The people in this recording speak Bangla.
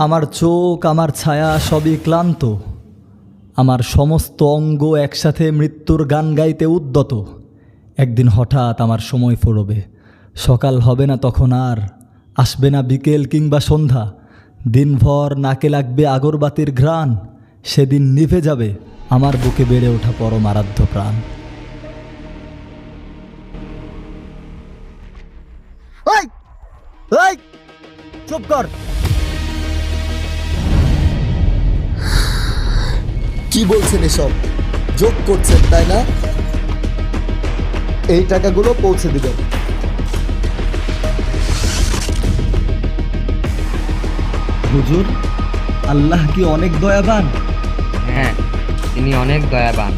আমার চোখ, আমার ছায়া সবই ক্লান্ত, আমার সমস্ত অঙ্গ একসাথে মৃত্যুর গান গাইতে উদ্যত। একদিন হঠাৎ আমার সময় ফুরবে, সকাল হবে না তখন আর, আসবে না বিকেল কিংবা সন্ধ্যা, দিনভর নাকে লাগবে আগরবাতির ঘ্রাণ। সেদিন নিভে যাবে আমার বুকে বেড়ে ওঠা পরম আরাধ্য প্রাণ। এই এই চুপ কর! কি বলছেন এসব? যোগ করছেন তাই না? এই টাকাগুলো পৌঁছে দিবেন। হুজুর, আল্লাহ কি অনেক দয়াবান? হ্যাঁ, তিনি অনেক দয়াবান।